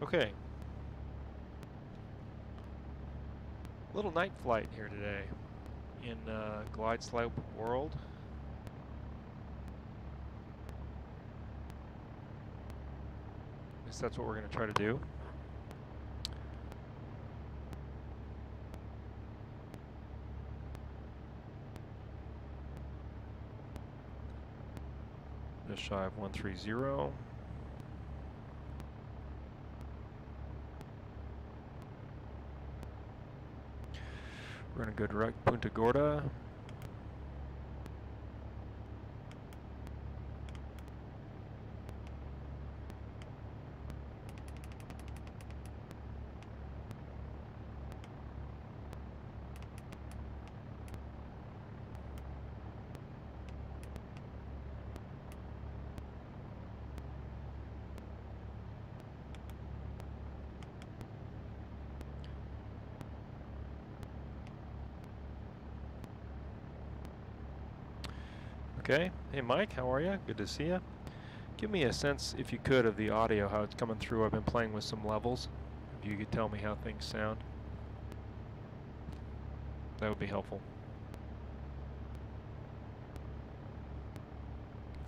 Okay. Little night flight here today in Glide Slope World. At least that's what we're going to try to do. Just shy of 130. We're going to go direct Punta Gorda. Okay. Hey Mike, how are you? Good to see you. Give me a sense, if you could, of the audio, how it's coming through. I've been playing with some levels. If you could tell me how things sound, that would be helpful.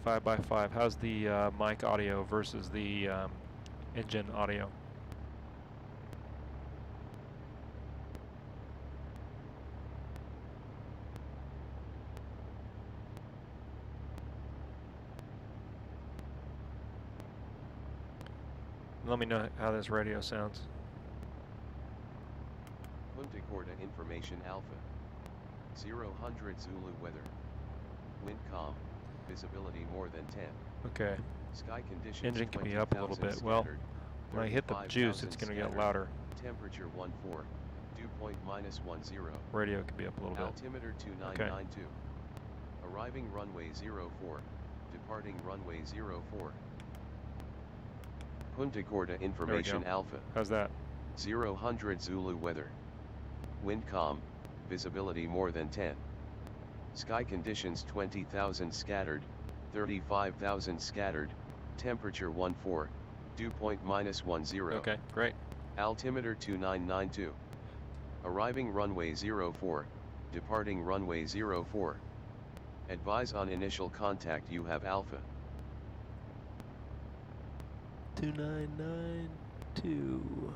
5x5. How's the mic audio versus the engine audio? Let me know how this radio sounds. Punta Gorda information Alpha. 0 Zulu weather. Wind calm. Visibility more than 10. Okay. Sky conditions. Engine can be up a little bit. Well, when I hit the juice, it's going to get louder. Temperature 14. Dew point -10. Radio can be up a little bit. Altimeter 2992. Okay. Arriving runway 04. Departing runway 04. Punta Gorda information Alpha. How's that? 0 Zulu weather. Wind calm. Visibility more than 10. Sky conditions 20,000 scattered, 35,000 scattered, temperature 14, dew point -10. Okay, great. Altimeter 2992. Arriving runway 04, departing runway 04. Advise on initial contact you have Alpha. 2992.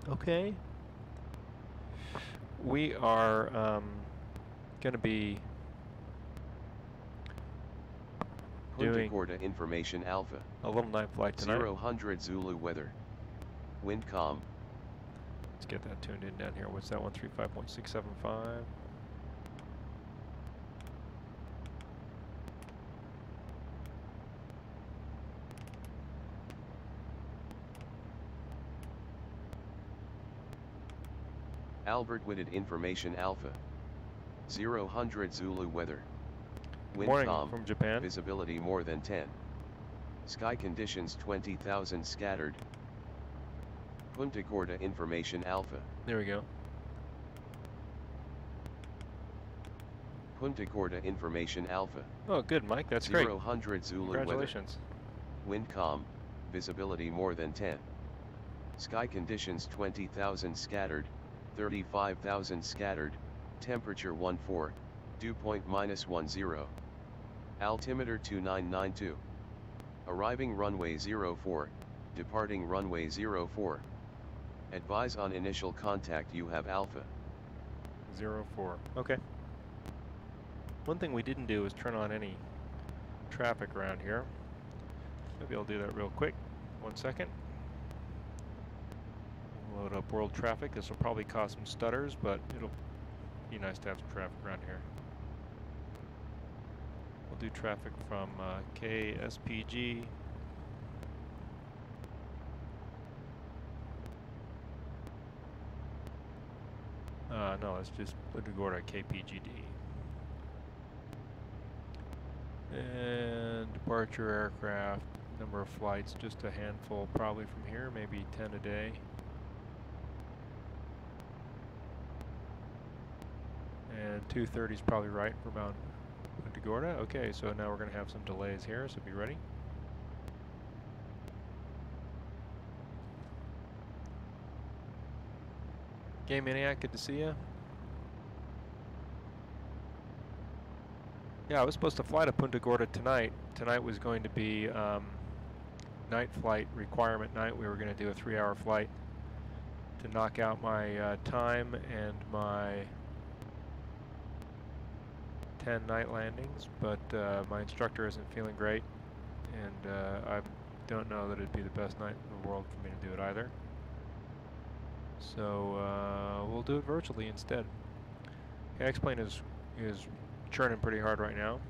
Okay. We are going to be Punta Gorda information Alpha. A little night flight tonight. 0 Zulu weather. Wind calm. Let's get that tuned in down here. What's that? 135.675. Albert Whitted information Alpha. 0 Zulu weather. Wind Morning calm, from Japan. Visibility more than 10. Sky conditions 20,000 scattered. Punta Gorda information Alpha. There we go. Punta Gorda information Alpha. Oh, good, Mike. That's great. 0 Zulu Congratulations. Weather. Wind calm, visibility more than 10. Sky conditions 20,000 scattered, 35,000 scattered, temperature 14, dew point -10. Altimeter 2992. Arriving runway 04, departing runway 04. Advise on initial contact you have Alpha. 04. Okay. One thing we didn't do is turn on any traffic around here. Maybe I'll do that real quick. 1 second. Load up world traffic. This will probably cause some stutters, but it'll be nice to have some traffic around here. We'll do traffic from KSPG. No, let's just Punta Gorda KPGD. And departure aircraft, number of flights, just a handful probably from here, maybe 10 a day. And 2:30 is probably right for about Punta Gorda. Okay, so now we're going to have some delays here, so be ready. Game Maniac, good to see you. Yeah, I was supposed to fly to Punta Gorda tonight. Tonight was going to be night flight requirement night. We were going to do a 3-hour flight to knock out my time and my 10 night landings, but my instructor isn't feeling great, and I don't know that it'd be the best night in the world for me to do it either. So we'll do it virtually instead. Okay, X-Plane is churning pretty hard right now.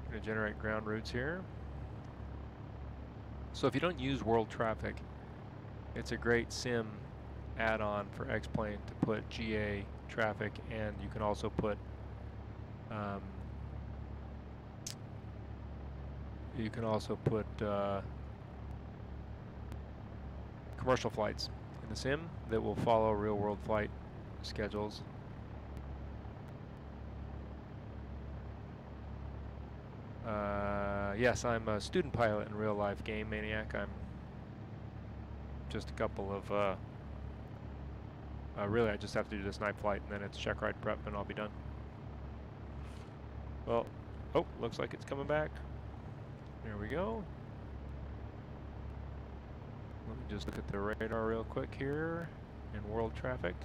Going to generate ground routes here. So if you don't use world traffic, it's a great sim add-on for X-Plane to put GA traffic, and you can also put commercial flights in the sim that will follow real-world flight schedules. Yes, I'm a student pilot in real life, Game Maniac. I'm just a couple of really, I just have to do this night flight, and then it's check ride prep, and I'll be done. Well, oh, looks like it's coming back. There we go. Let me just look at the radar real quick here in world traffic.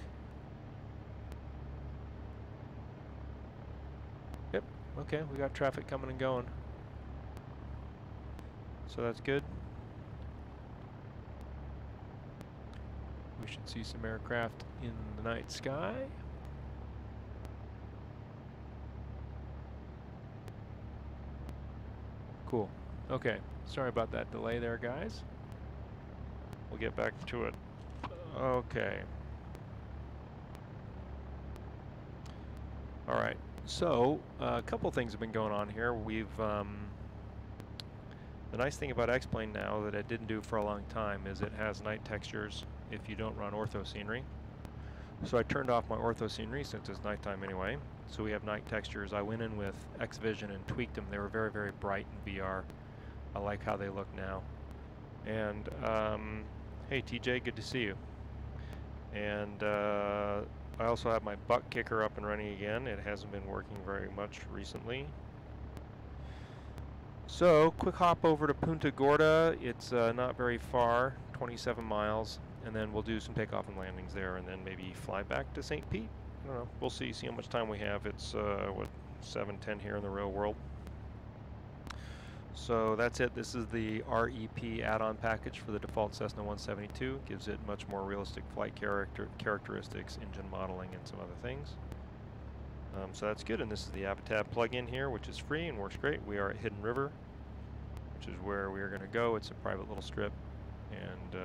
Yep, okay, we got traffic coming and going. So that's good. We should see some aircraft in the night sky. Cool. Okay, sorry about that delay there, guys. We'll get back to it. Okay. All right, so a couple things have been going on here. We've the nice thing about X-Plane now that it didn't do for a long time is it has night textures if you don't run ortho scenery. So I turned off my ortho scenery since it's nighttime anyway. So we have night textures. I went in with X-Vision and tweaked them. They were very, very bright in VR. I like how they look now. And hey TJ, good to see you. And I also have my butt kicker up and running again. It hasn't been working very much recently. So, quick hop over to Punta Gorda. It's not very far, 27 miles, and then we'll do some takeoff and landings there, and then maybe fly back to St. Pete. I don't know. We'll see how much time we have. It's, what, 7:10 here in the real world. So that's it. This is the REP add-on package for the default Cessna 172. Gives it much more realistic flight characteristics, engine modeling, and some other things. So that's good, and this is the Avatab plugin here, which is free and works great. We are at Hidden River, which is where we are going to go. It's a private little strip, and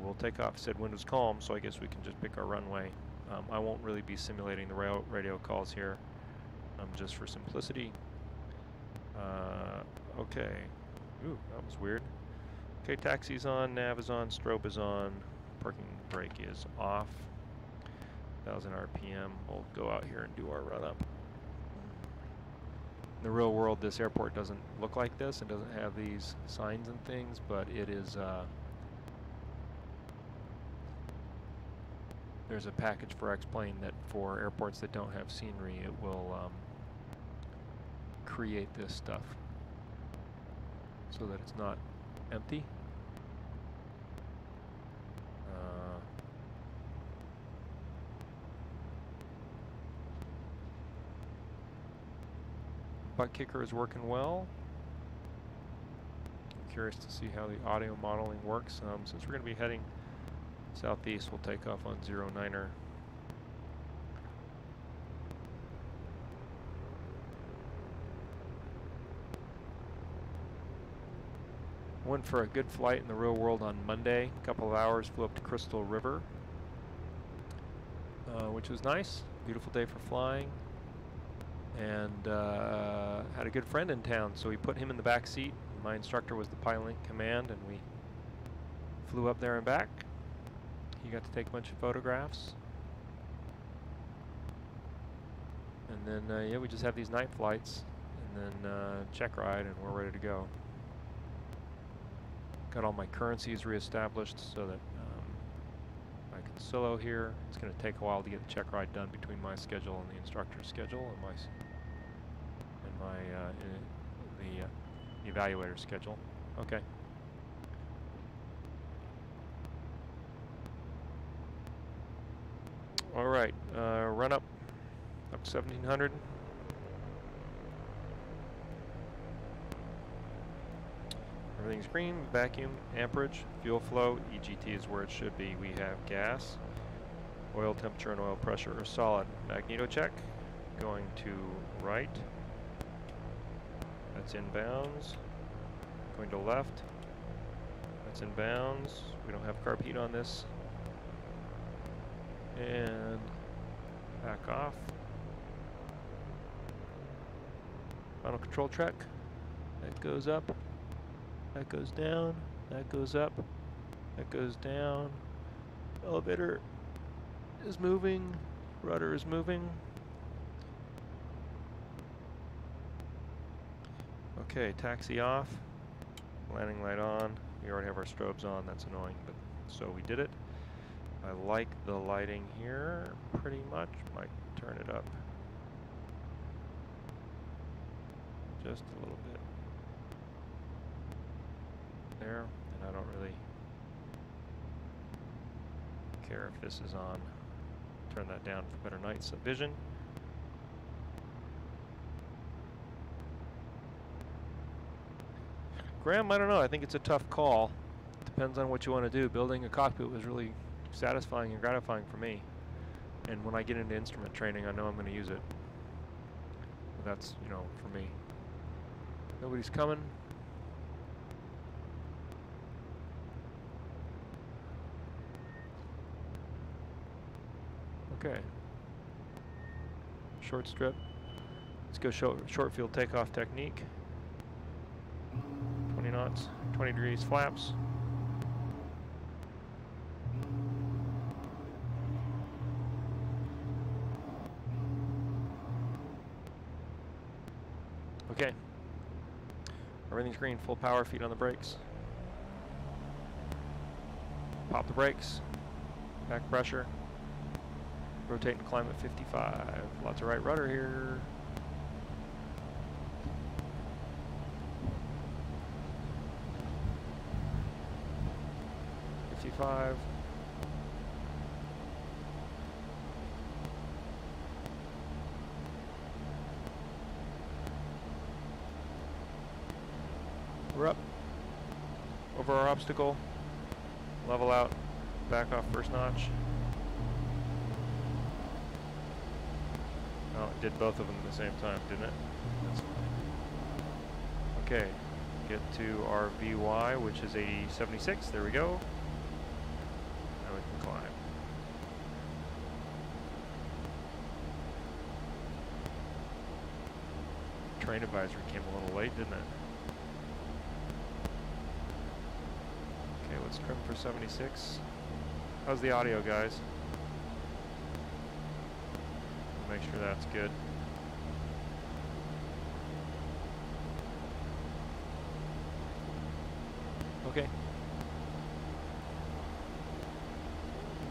we'll take off. It said wind was calm, so I guess we can just pick our runway. I won't really be simulating the radio calls here, just for simplicity. Okay. Ooh, that was weird. Okay, taxi's on, nav is on, strobe is on, parking brake is off. 1,000 RPM. We'll go out here and do our run up. In the real world, this airport doesn't look like this. It doesn't have these signs and things, but it is, there's a package for X-Plane that for airports that don't have scenery, it will create this stuff so that it's not empty. Butt kicker is working well. I'm curious to see how the audio modeling works. Since we're going to be heading southeast, we'll take off on 09er. Went for a good flight in the real world on Monday. A couple of hours, flew up to Crystal River, which was nice. Beautiful day for flying. And had a good friend in town, so we put him in the back seat. My instructor was the pilot in command, and we flew up there and back. He got to take a bunch of photographs. And then, yeah, we just have these night flights, and then check ride, and we're ready to go. Got all my currencies reestablished so that I can solo here. It's going to take a while to get the check ride done between my schedule and the instructor's schedule and the evaluator's schedule. Okay. All right, run up to 1700. Everything's green, vacuum, amperage, fuel flow, EGT is where it should be. We have gas, oil temperature and oil pressure are solid. Magneto check, going to right. That's inbounds. Going to left. That's inbounds. We don't have carb heat on this. And back off. Final control track. That goes up. That goes down. That goes up. That goes down. Elevator is moving. Rudder is moving. Okay, taxi off. Landing light on. We already have our strobes on. That's annoying, but so we did it. I like the lighting here pretty much. Might turn it up just a little bit there, and I don't really care if this is on. Turn that down for better night vision. Graham, I don't know. I think it's a tough call. Depends on what you want to do. Building a cockpit was really satisfying and gratifying for me. And when I get into instrument training, I know I'm going to use it. But that's, you know, for me. Nobody's coming. Okay. Short strip. Let's go short field takeoff technique. 20 knots, 20 degrees flaps. Okay. Everything's green, full power, feet on the brakes. Pop the brakes. Back pressure. Rotate and climb at 55. Lots of right rudder here. We're up over our obstacle, level out, back off first notch. Oh, it did both of them at the same time, didn't it? That's fine. Okay, get to our VY, which is 8076. There we go. Now we can climb. Train advisory came a little late, didn't it? Okay, let's trim for 76. How's the audio, guys? Make sure that's good. Okay.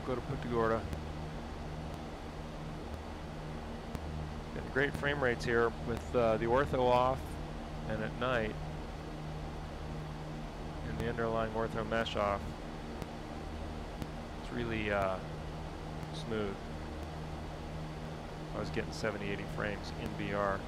We'll go to Punta Gorda. Getting great frame rates here with the ortho off and at night. And the underlying ortho mesh off. It's really smooth. I was getting 70, 80 frames in VR.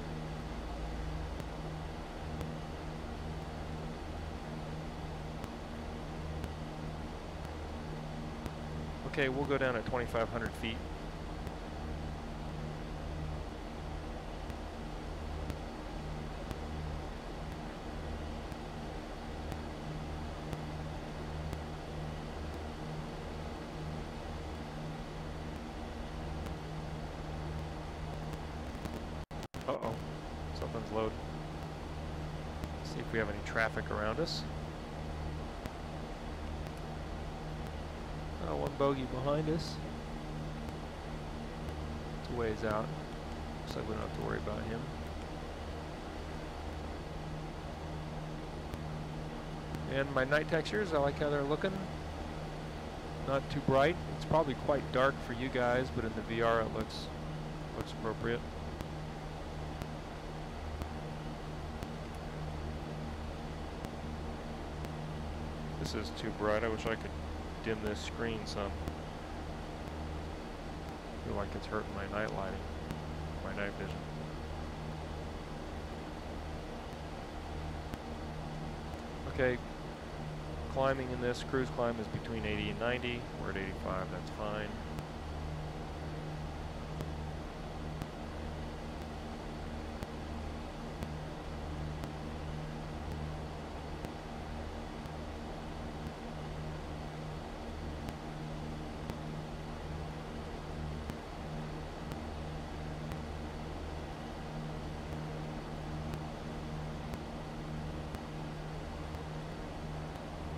Okay, we'll go down at 2,500 feet. Uh-oh, something's loading. See if we have any traffic around us. One bogey behind us. It's a ways out. Looks like we don't have to worry about him. And my night textures, I like how they're looking. Not too bright. It's probably quite dark for you guys, but in the VR it looks appropriate. This is too bright. I wish I could dim this screen some. I feel like it's hurting my night lighting, my night vision. Okay, climbing in this cruise climb is between 80 and 90. We're at 85, that's fine.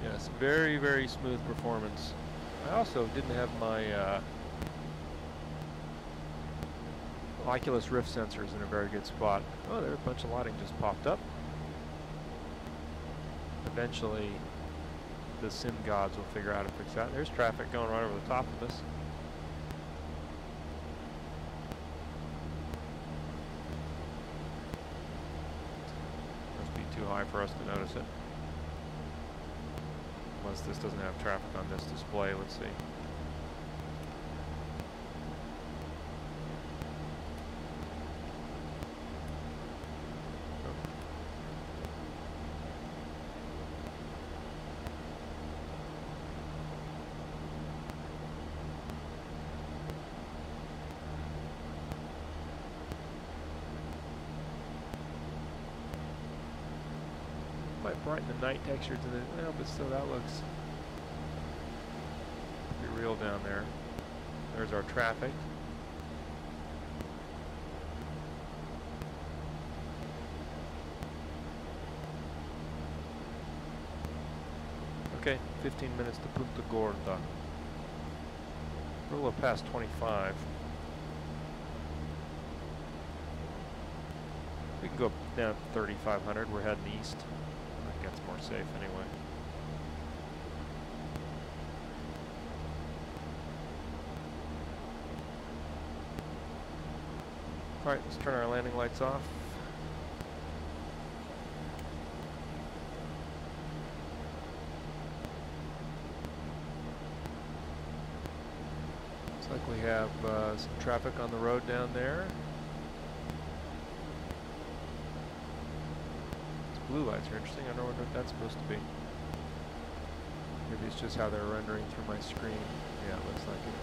Yes, very, very smooth performance. I also didn't have my Oculus Rift sensors in a very good spot. Oh, there a bunch of lighting just popped up. Eventually, the sim gods will figure out how to fix that. There's traffic going right over the top of us. Must be too high for us to notice it. Unless this doesn't have traffic on this display, let's see. Might brighten the night texture to the, well, but still that looks pretty real down there. There's our traffic. Okay, 15 minutes to Punta Gorda. We're a little past 25. We can go down 3,500. We're heading east. That's more safe anyway. Alright, let's turn our landing lights off. Looks like we have some traffic on the road down there. Blue lights are interesting. I don't know what that's supposed to be. Maybe it's just how they're rendering through my screen. Yeah, it looks like it.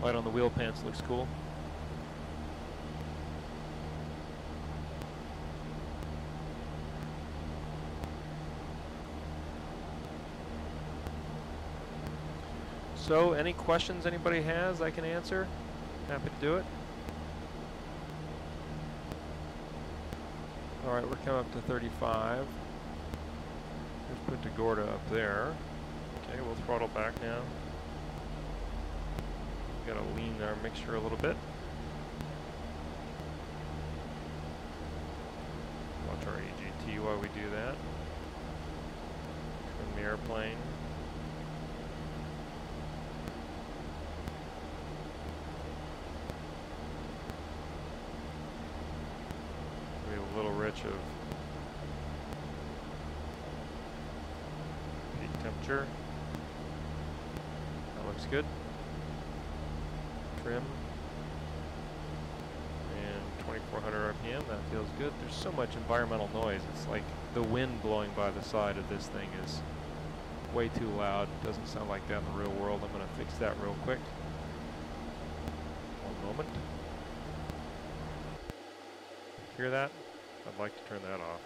Light on the wheel pants looks cool. So, any questions anybody has I can answer? Happy to do it. Alright, we're coming up to 35. There's Punta Gorda up there. Okay, we'll throttle back now. Gotta lean our mixture a little bit. Watch our AGT while we do that. Trim the airplane. A little rich of peak temperature. That looks good. Trim. And 2,400 RPM, that feels good. There's so much environmental noise. It's like the wind blowing by the side of this thing is way too loud. Doesn't sound like that in the real world. I'm going to fix that real quick. One moment. Hear that? I'd like to turn that off.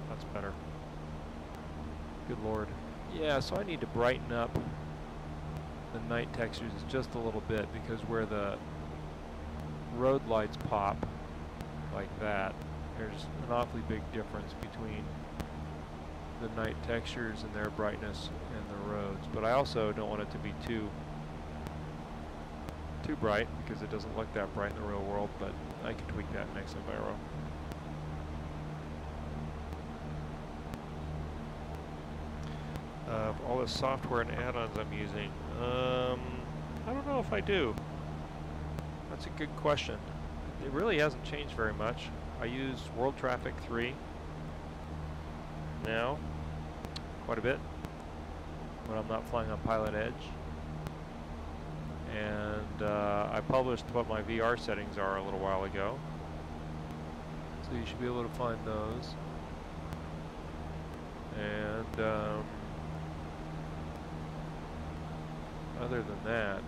That's better. Good Lord. Yeah, so I need to brighten up the night textures just a little bit, because where the road lights pop like that, there's an awfully big difference between the night textures and their brightness in the roads. But I also don't want it to be too bright, because it doesn't look that bright in the real world, but I can tweak that next enviro. All the software and add-ons I'm using, I don't know if I do. That's a good question. It really hasn't changed very much. I use World Traffic 3 now, quite a bit, when I'm not flying on Pilot Edge. And I published what my VR settings are a little while ago, so you should be able to find those. And other than that,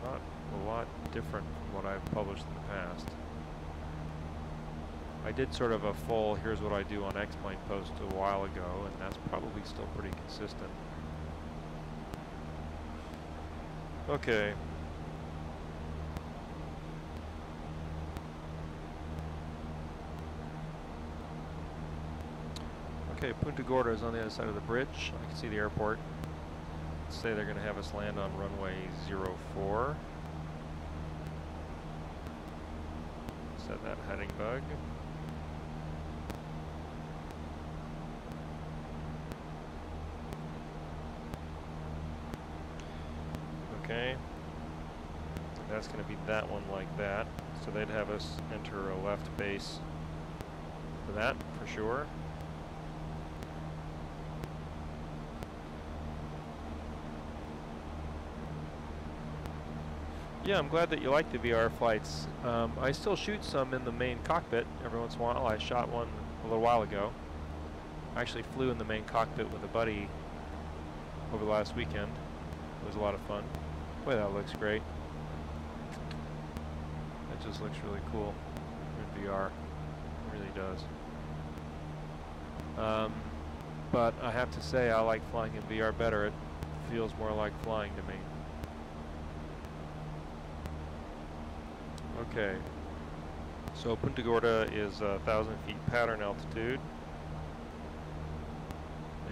not a lot different from what I've published in the past. I did sort of a full here's what I do on X-Plane post a while ago, and that's probably still pretty consistent. Okay. Okay, Punta Gorda is on the other side of the bridge. I can see the airport. Let's say they're going to have us land on runway 04. Set that heading bug. Okay, that's going to be that one like that, so they'd have us enter a left base for that, for sure. Yeah, I'm glad that you like the VR flights. I still shoot some in the main cockpit every once in a while. I shot one a little while ago. I actually flew in the main cockpit with a buddy over the last weekend. It was a lot of fun. Boy, that looks great. That just looks really cool in VR. It really does. But I have to say, I like flying in VR better. It feels more like flying to me. Okay. So Punta Gorda is 1,000 feet pattern altitude.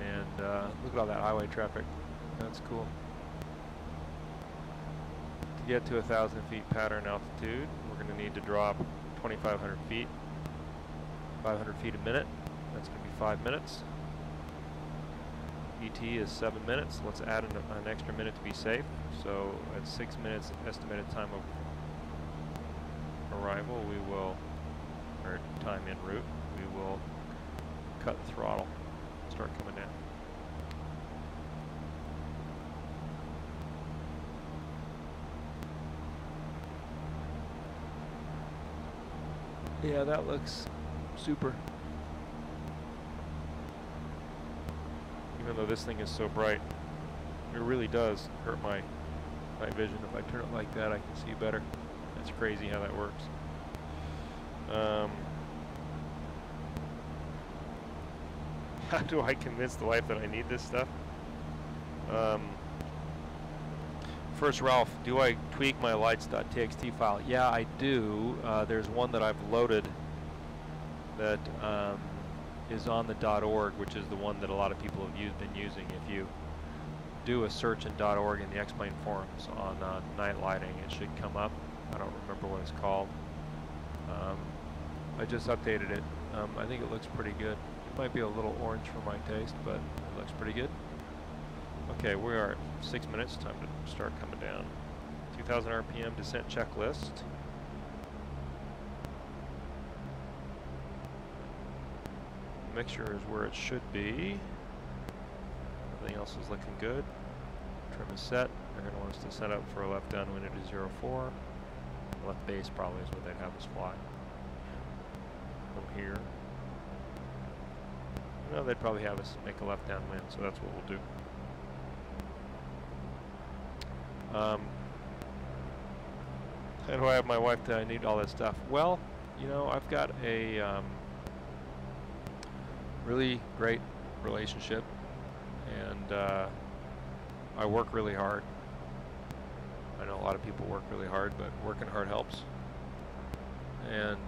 And look at all that highway traffic. That's cool. To get to 1,000 feet pattern altitude, we're going to need to drop 2,500 feet, 500 feet a minute. That's going to be 5 minutes. ET is 7 minutes. Let's add an extra minute to be safe. So at 6 minutes estimated time of arrival, we will, or time en route, we will cut the throttle, start coming down. Yeah, that looks super. Even though this thing is so bright, it really does hurt my night vision. If I turn it like that, I can see better. It's crazy how that works. How do I convince the wife that I need this stuff? First, Ralph, do I tweak my lights.txt file? Yeah, I do. There's one that I've loaded that is on the .org, which is the one that a lot of people have been using. If you do a search in .org in the X-Plane forums on night lighting, it should come up. I don't remember what it's called. I just updated it. I think it looks pretty good. It might be a little orange for my taste, but it looks pretty good. Okay, we are at 6 minutes. Time to start coming down. 2,000 RPM descent checklist. Mixture is where it should be. Everything else is looking good. Trim is set. They're going to want us to set up for a left downwind at 04. Left base probably is what they'd have us fly. From here. No, they'd probably have us make a left downwind, so that's what we'll do. How do I have my wife that I need all this stuff? Well, you know, I've got a really great relationship, and I work really hard. I know a lot of people work really hard, but working hard helps. And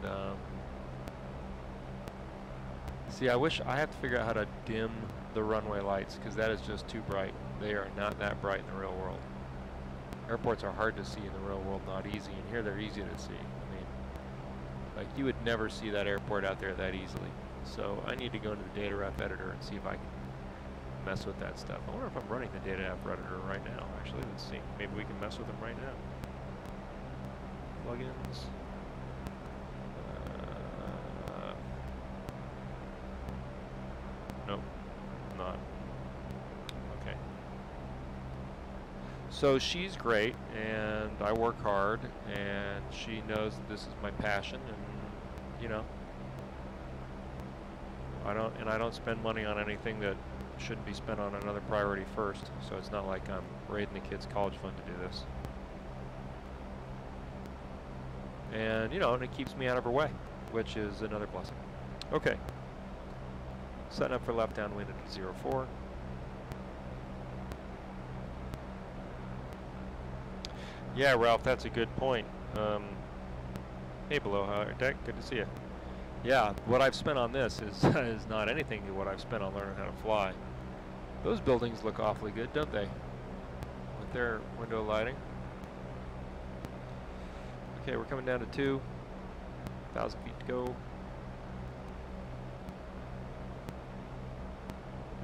See, I wish I have to figure out how to dim the runway lights because that is just too bright. They are not that bright in the real world. Airports are hard to see in the real world, not easy. And here they're easy to see. I mean, like you would never see that airport out there that easily. So I need to go into the data ref editor and see if I can mess with that stuff. I wonder if I'm running the data app editor right now. Actually, let's see. Maybe we can mess with them right now. Plugins. Nope, not. Okay. So she's great, and I work hard, and she knows that this is my passion, and you know, I don't spend money on anything that shouldn't be spent on another priority first. So it's not like I'm raiding the kids' college fund to do this. And you know, and it keeps me out of her way, which is another blessing. Okay. Setting up for left downwind at 04. Yeah, Ralph, that's a good point. Hey, Below Deck, good to see you. Yeah, what I've spent on this is not anything to what I've spent on learning how to fly. Those buildings look awfully good, don't they? With their window lighting. Okay, we're coming down to 2,000 feet to go.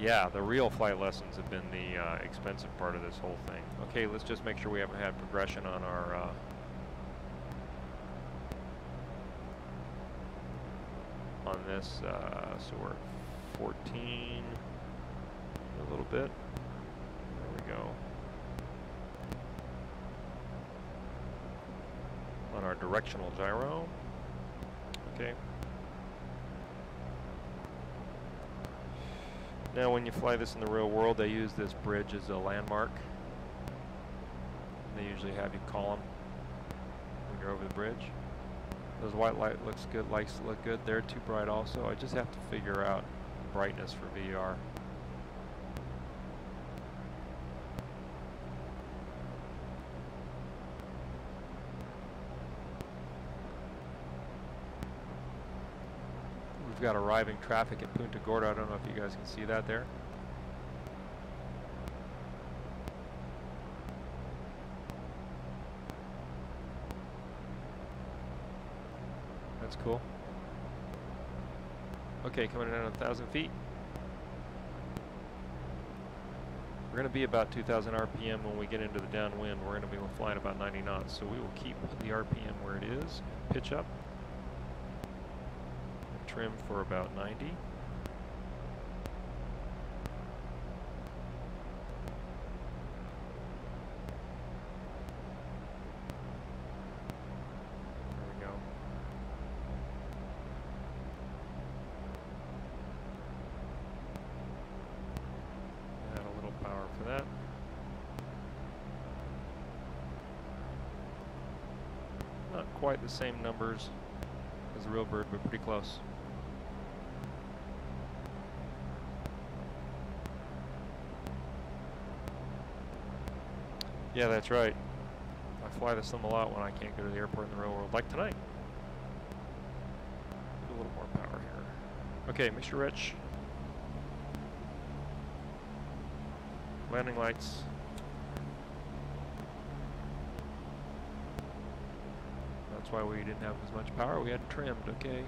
Yeah, the real flight lessons have been the expensive part of this whole thing. Okay, let's just make sure we haven't had progression on our on this. So we're at 14, a little bit. There we go. On our directional gyro. Okay. Now when you fly this in the real world, they use this bridge as a landmark. They usually have you call them when you're over the bridge. Those white light looks good, lights look good. They're too bright also. I just have to figure out brightness for VR. We've got arriving traffic at Punta Gorda. I don't know if you guys can see that there. That's cool. Okay, coming in at 1,000 feet. We're going to be about 2,000 RPM when we get into the downwind. We're going to be flying about 90 knots, so we will keep the RPM where it is. Pitch up. Trim for about 90. There we go. Add a little power for that. Not quite the same numbers as the real bird, but pretty close. Yeah, that's right. I fly this thing a lot when I can't go to the airport in the real world, like tonight. A little more power here. Okay, Mr. Rich. Landing lights. That's why we didn't have as much power. We had trimmed, okay.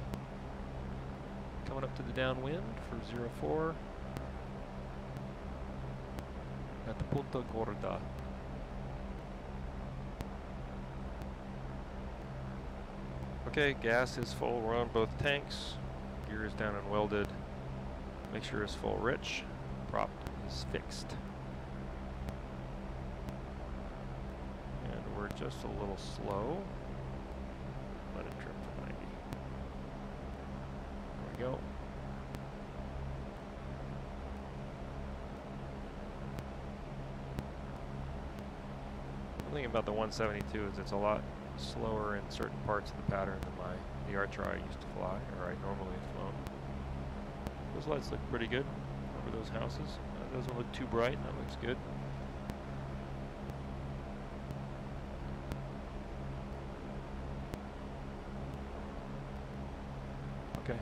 Coming up to the downwind for 04. At the Punta Gorda. Okay, gas is full. We're on both tanks. Gear is down and welded. Mixture is full rich. Prop is fixed. And we're just a little slow. Let it trim for 90. There we go. The thing about the 172 is it's a lot slower in certain parts of the pattern than the Archer I used to fly, or I normally have flown. Those lights look pretty good over those houses. That doesn't look too bright. That looks good. Okay.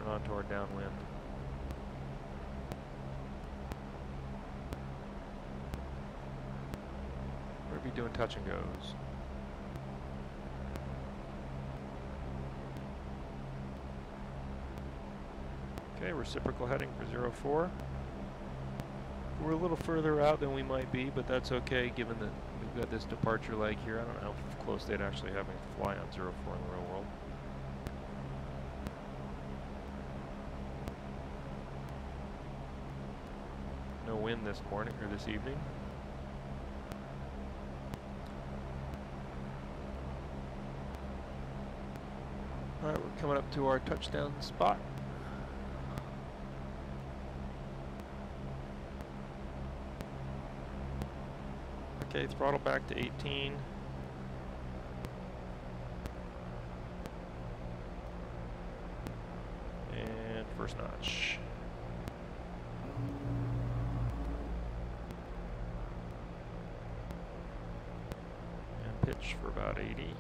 onto our downwind. We're going to be doing touch and goes. Okay, reciprocal heading for 04. We're a little further out than we might be, but that's okay given that we've got this departure leg here. I don't know how close they'd actually have me fly on 04 in the real world. No wind this morning or this evening. All right, we're coming up to our touchdown spot. Okay, throttle back to 18. And first notch. And pitch for about 80.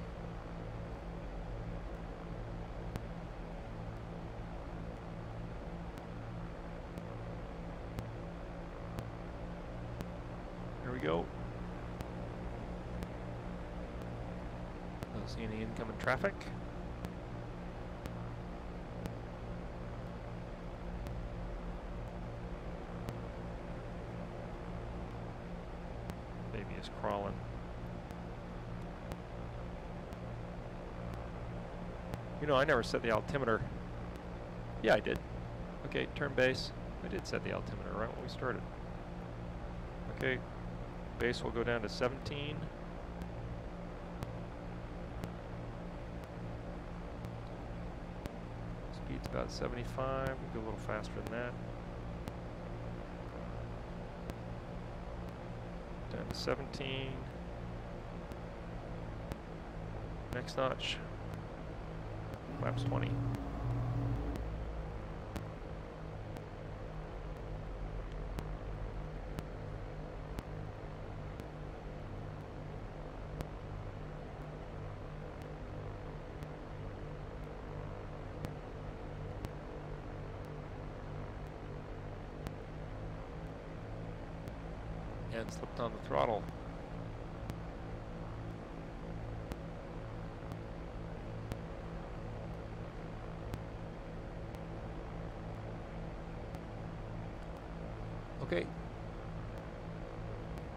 Here we go. Don't see any incoming traffic. Baby is crawling. You know, I never set the altimeter. Yeah, I did. Okay, turn base. I did set the altimeter right when we started. Okay, base will go down to 17. Speed's about 75. We'll go a little faster than that. Down to 17. Next notch. Flaps 20. And slipped on the throttle. Okay.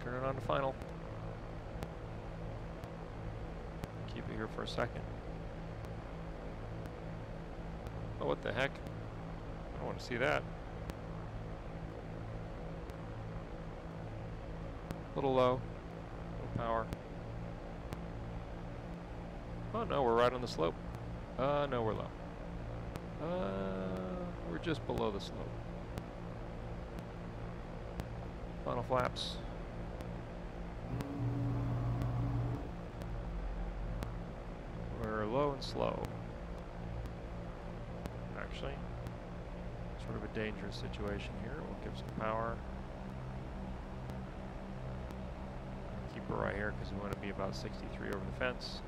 Turn it on to final. Keep it here for a second. Oh, what the heck? I don't want to see that. A little low. Little power. Oh no, we're right on the slope. No, we're low. We're just below the slope. Final flaps. We're low and slow. Actually, sort of a dangerous situation here. We'll give some power. Keep her right here because we want to be about 63 over the fence.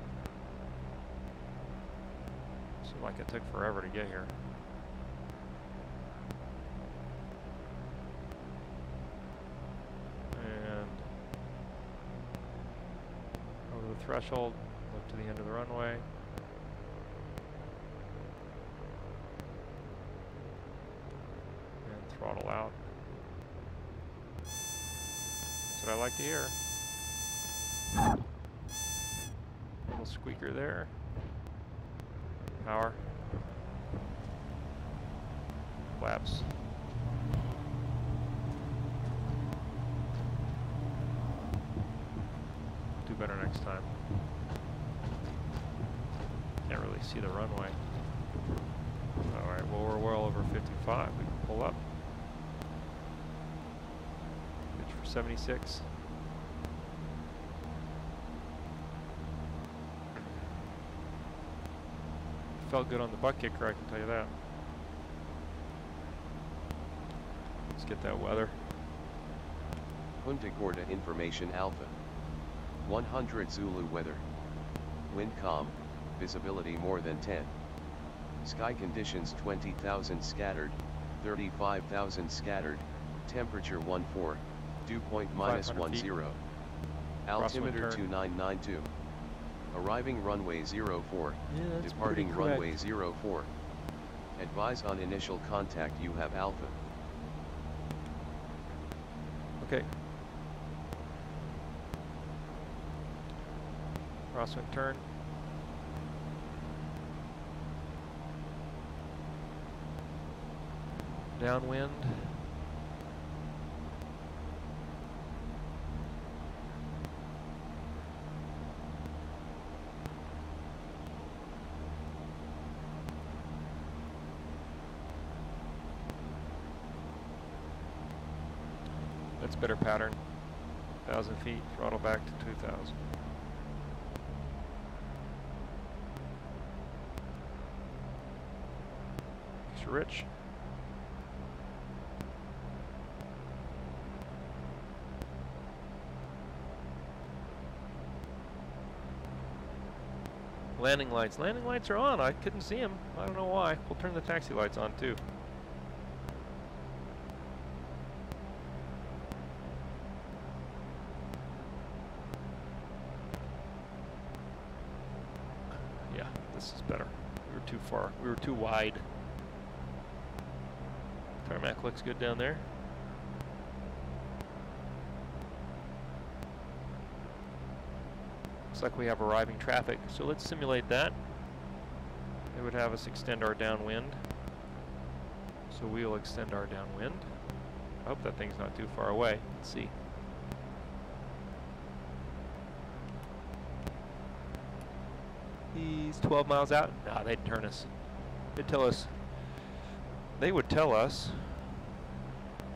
Seemed like it took forever to get here. And over the threshold, up to the end of the runway. And throttle out. That's what I like to hear. Little squeaker there. Power. Flaps. Do better next time. Can't really see the runway. Alright, well we're well over 55. We can pull up. Pitch for 76. Felt good on the butt kicker, I can tell you that. Let's get that weather. Punta Gorda information Alpha. 100 Zulu weather. Wind calm, visibility more than 10. Sky conditions 20,000 scattered, 35,000 scattered, temperature 14, dew point -10. Altimeter 2992. Arriving runway 04, departing runway 04. Advise on initial contact you have Alpha. Okay. Crosswind turn. Downwind. That's better pattern. 1,000 feet, throttle back to 2,000. Thanks, Rich. Landing lights. Landing lights are on. I couldn't see them. I don't know why. We'll turn the taxi lights on too. Yeah, this is better. We were too far. We were too wide. Tarmac looks good down there. Looks like we have arriving traffic, so let's simulate that. It would have us extend our downwind. So we'll extend our downwind. I hope that thing's not too far away. Let's see. He's 12 miles out. Nah, they'd turn us. They'd tell us. They would tell us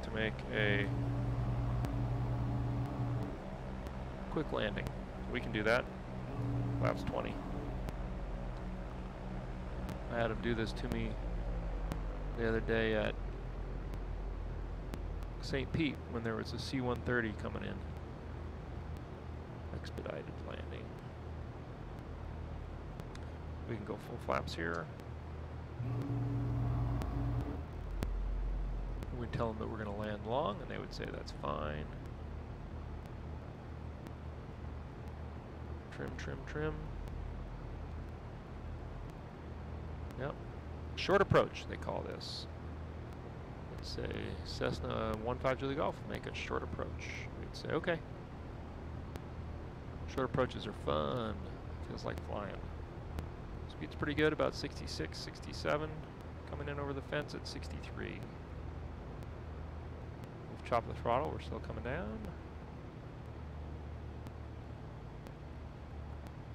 to make a quick landing. We can do that. Flaps 20. I had him do this to me the other day at St. Pete when there was a C-130 coming in. Expedited landing. We can go full flaps here. We'd tell them that we're going to land long, and they would say that's fine. Trim, trim, trim. Yep. Short approach, they call this. Let's say Cessna 15 Julie Golf, make a short approach. We'd say, okay. Short approaches are fun. Feels like flying. Speed's pretty good, about 66, 67. Coming in over the fence at 63. We've chopped the throttle, we're still coming down.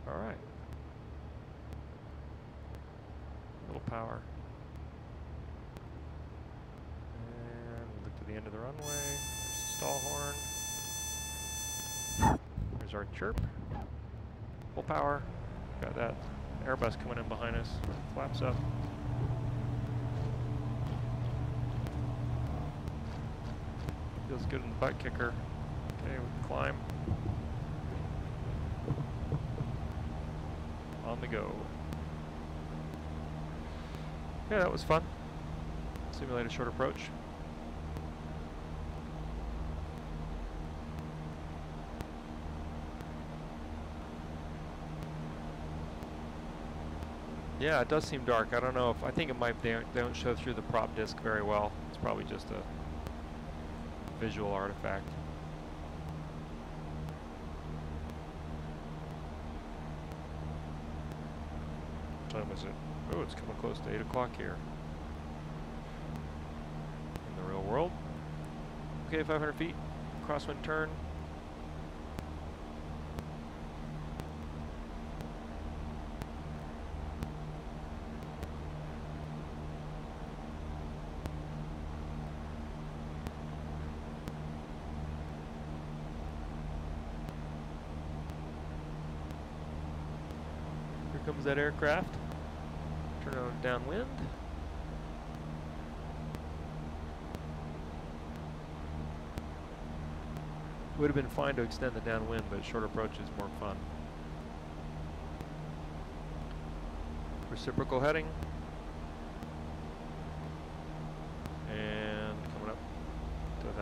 All right. A little power. And look to the end of the runway. There's the stall horn. There's our chirp. Full power. Got that Airbus coming in behind us. Flaps up. Feels good in the butt kicker. Okay, we can climb. On the go. Yeah, that was fun. Simulate a short approach. Yeah, it does seem dark. I don't know if, I think it might, they don't show through the prop disc very well. It's probably just a visual artifact. What time is it? Oh, it's coming close to 8 o'clock here. In the real world. Okay, 500 feet. Crosswind turn. Here comes that aircraft. Turn on downwind. Would have been fine to extend the downwind, but short approach is more fun. Reciprocal heading.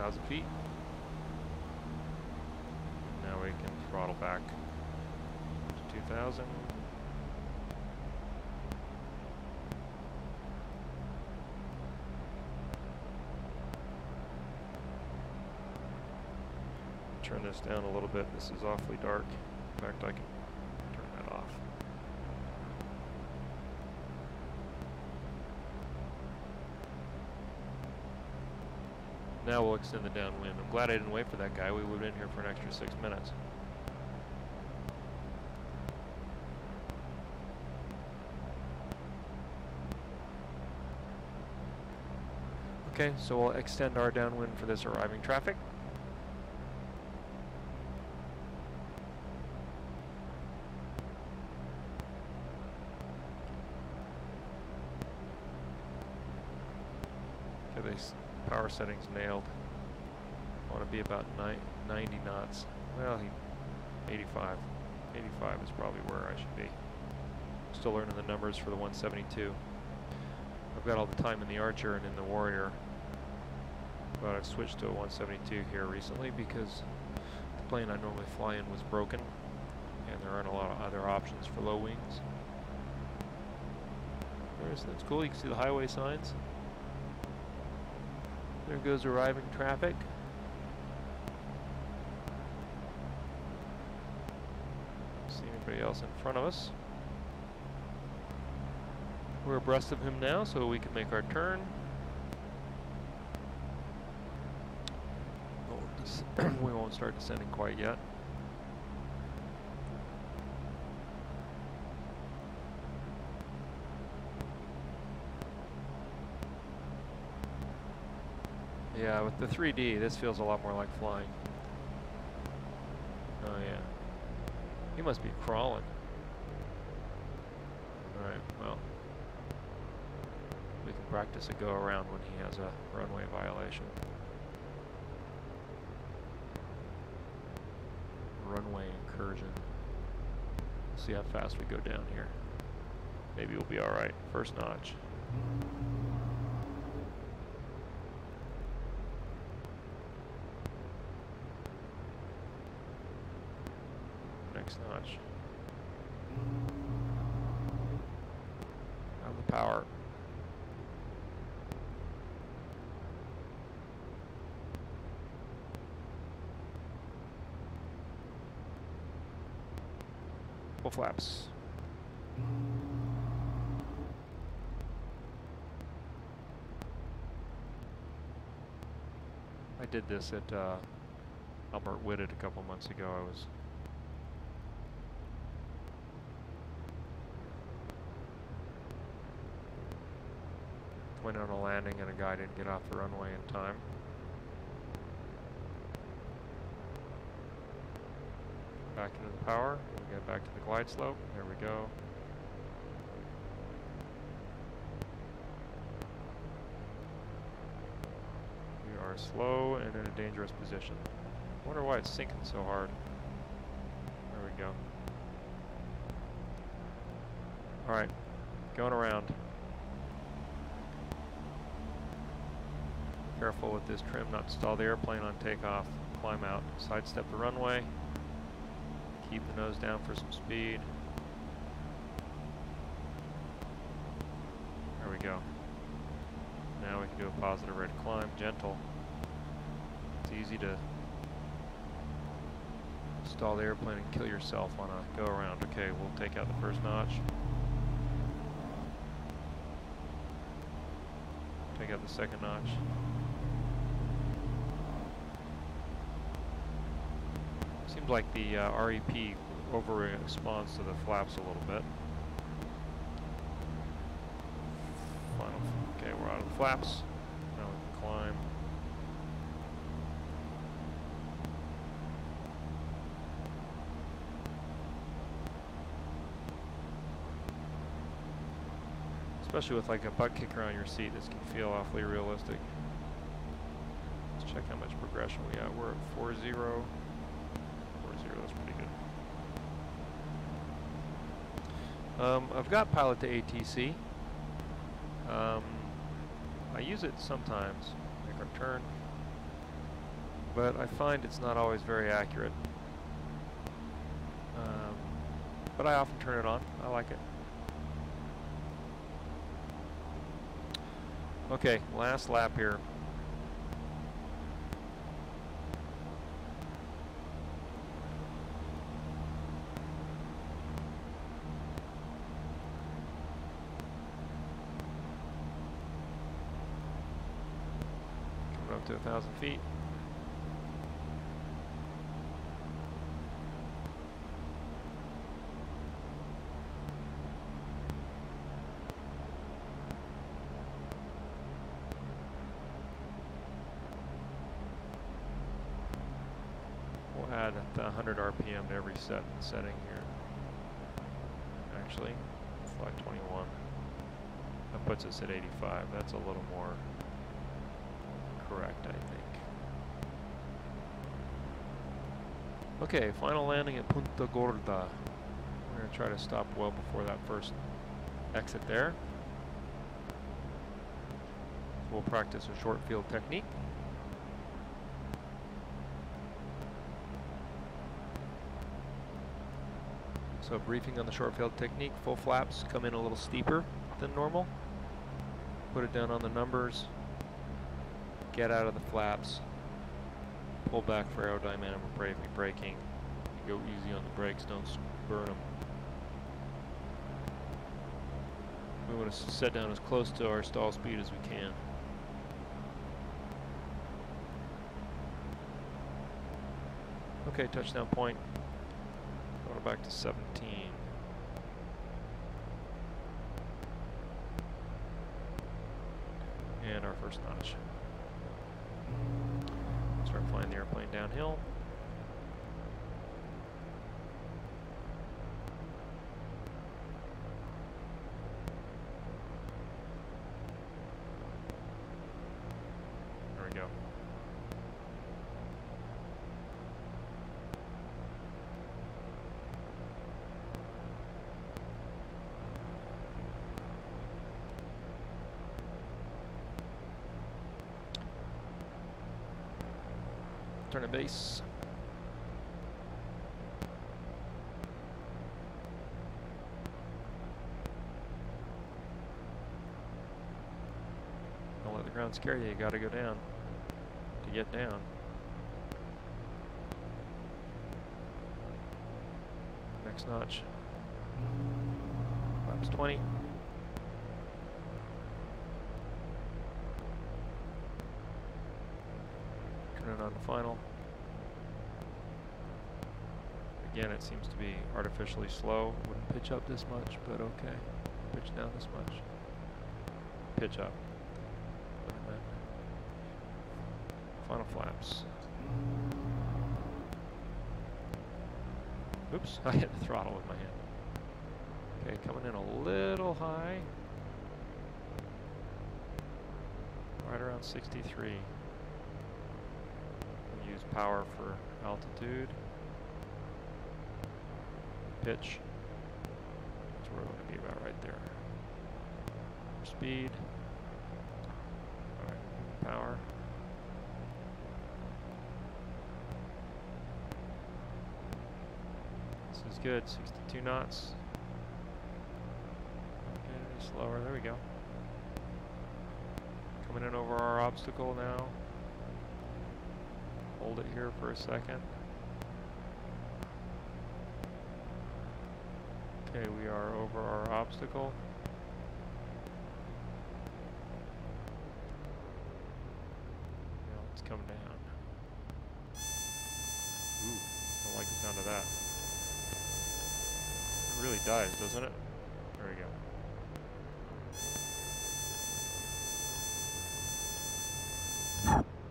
1,000 feet. Now we can throttle back to 2,000. Turn this down a little bit. This is awfully dark. In fact, I can turn that off. Now we'll extend the downwind. I'm glad I didn't wait for that guy. We would have been here for an extra 6 minutes. Okay, so we'll extend our downwind for this arriving traffic. Okay, these power settings nailed. I want to be about 90 knots. Well, 85. 85 is probably where I should be. Still learning the numbers for the 172. I've got all the time in the Archer and in the Warrior, but I've switched to a 172 here recently because the plane I normally fly in was broken, and there aren't a lot of other options for low wings. That's cool. You can see the highway signs. There goes arriving traffic. See anybody else in front of us? We're abreast of him now, so we can make our turn. We won't start descending quite yet. Yeah, with the 3D, this feels a lot more like flying. Oh yeah. He must be crawling. Alright, well. We can practice a go around when he has a runway violation. Runway incursion. See how fast we go down here. Maybe we'll be alright. First notch. Next notch. Have the power. Full flaps. I did this at Albert Whitted a couple months ago. I went on a landing and a guy didn't get off the runway in time. Back into the power. We'll get back to the glide slope. There we go. We are slow and in a dangerous position. I wonder why it's sinking so hard. There we go. Alright, going around. Careful with this trim not to stall the airplane on takeoff. Climb out, sidestep the runway. Keep the nose down for some speed. There we go. Now we can do a positive rate of climb, gentle. It's easy to stall the airplane and kill yourself on a go around. Okay, we'll take out the first notch. Take out the second notch. Seems like the REP over-responds to the flaps a little bit. Final. Okay, we're out of the flaps. Now we can climb. Especially with like a butt kicker on your seat, this can feel awfully realistic. Let's check how much progression we got. We're at 4-0. 4-0, that's pretty good. I've got pilot to ATC. I use it sometimes. Make our turn. but I find it's not always very accurate. But I often turn it on. I like it. Okay, last lap here. Coming up to 1,000 feet. Add 100 RPM to every setting here. Actually, flag 21. That puts us at 85. That's a little more correct, I think. Okay, final landing at Punta Gorda. We're going to try to stop well before that first exit there. We'll practice a short field technique. So briefing on the short field technique, full flaps come in a little steeper than normal. Put it down on the numbers, get out of the flaps, pull back for aerodynamic braking, go easy on the brakes, don't burn them. We want to set down as close to our stall speed as we can. Okay, touchdown point. Going back to 17. And our first notch. Start flying the airplane downhill. There we go. Turn at base. Don't let the ground scare you. You got to go down to get down. Next notch. Flaps 20. Turn it on to final. Again, it seems to be artificially slow. Wouldn't pitch up this much, but okay. Pitch down this much. Pitch up. Final flaps. Oops, I hit the throttle with my hand. Okay, coming in a little high. Right around 63. Use power for altitude. Pitch. That's where we're going to be about right there. Speed. Alright, power. This is good, 62 knots. Okay, slower, there we go. Coming in over our obstacle now. Hold it here for a second. Okay, we are over our obstacle. Now let's come down. Ooh, don't like the sound of that. It really dies, doesn't it? There we go.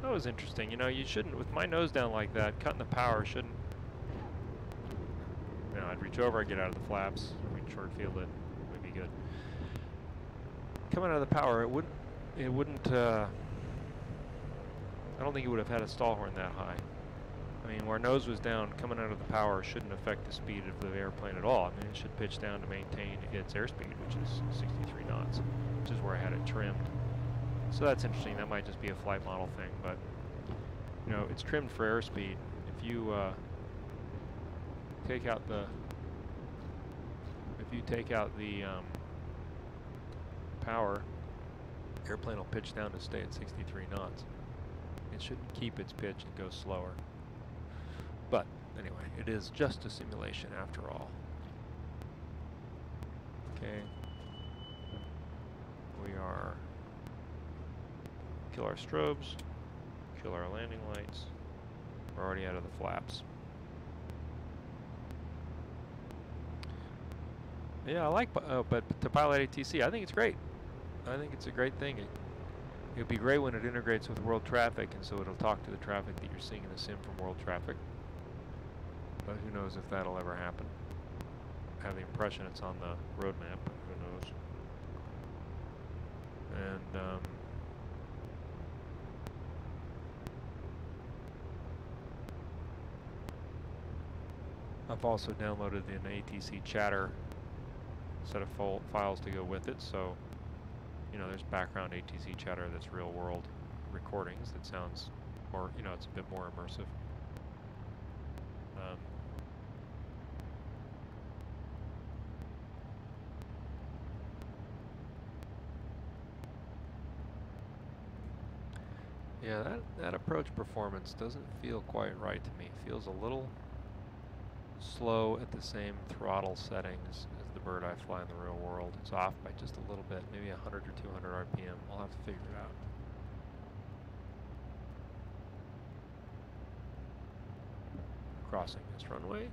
That was interesting. You know, you shouldn't, with my nose down like that, cutting the power shouldn't, you know, I'd reach over, I'd get out of the flaps, we'd short field it, would be good. Coming out of the power, it wouldn't, I don't think it would have had a stall horn that high. I mean, where nose was down, coming out of the power shouldn't affect the speed of the airplane at all. I mean, it should pitch down to maintain its airspeed, which is 63 knots, which is where I had it trimmed. So that's interesting. That might just be a flight model thing, but you know, it's trimmed for airspeed. If you take out the power, airplane will pitch down to stay at 63 knots. It shouldn't keep its pitch and go slower. But anyway, it is just a simulation after all. Okay. We are kill our strobes, kill our landing lights. We're already out of the flaps. Yeah, I like, but to pilot ATC, I think it's great. I think it's a great thing. It'd be great when it integrates with world traffic, and so it'll talk to the traffic that you're seeing in the sim from world traffic. But who knows if that'll ever happen. I have the impression it's on the roadmap, but who knows. And I've also downloaded an ATC chatter set of files to go with it, so you know, there's background ATC chatter that's real world recordings that sounds more, you know, it's a bit more immersive. Yeah, that approach performance doesn't feel quite right to me. It feels a little slow at the same throttle settings as the bird I fly in the real world. It's off by just a little bit, maybe 100 or 200 RPM. I'll have to figure it out. Crossing this runway.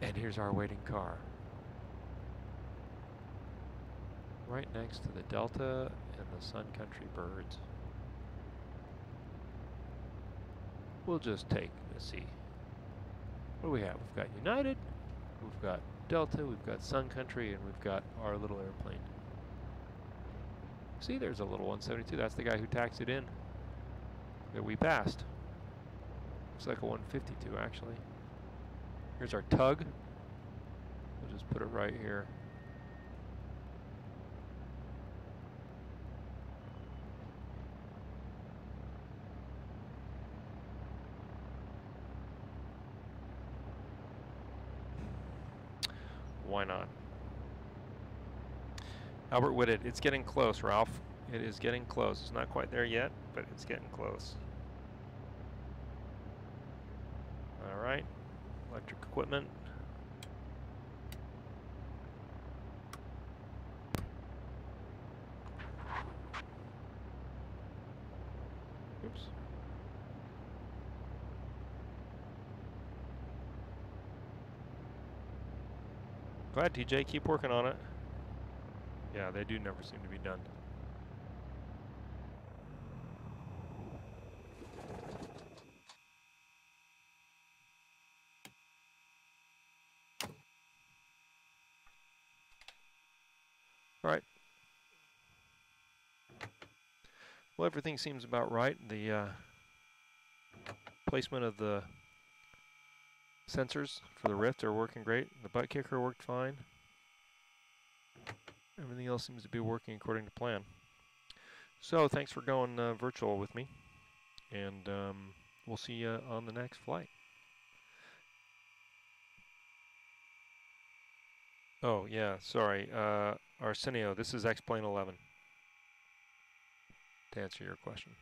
And here's our waiting car. Right next to the Delta and the Sun Country birds. We'll just take, let's see, what do we have? We've got United, we've got Delta, we've got Sun Country, and we've got our little airplane. See, there's a little 172. That's the guy who taxied in that we passed. Looks like a 152, actually. Here's our tug. We'll just put it right here. Why not? Albert Whitted, it's getting close, Ralph. It is getting close. It's not quite there yet, but it's getting close. All right, electric equipment. Oops. Glad, TJ. Keep working on it. Yeah, they do never seem to be done. All right. Well, everything seems about right. The placement of the sensors for the Rift are working great. The butt kicker worked fine. Everything else seems to be working according to plan. So thanks for going virtual with me, and we'll see you on the next flight. Oh yeah, sorry, Arsenio, this is X-Plane 11, to answer your question.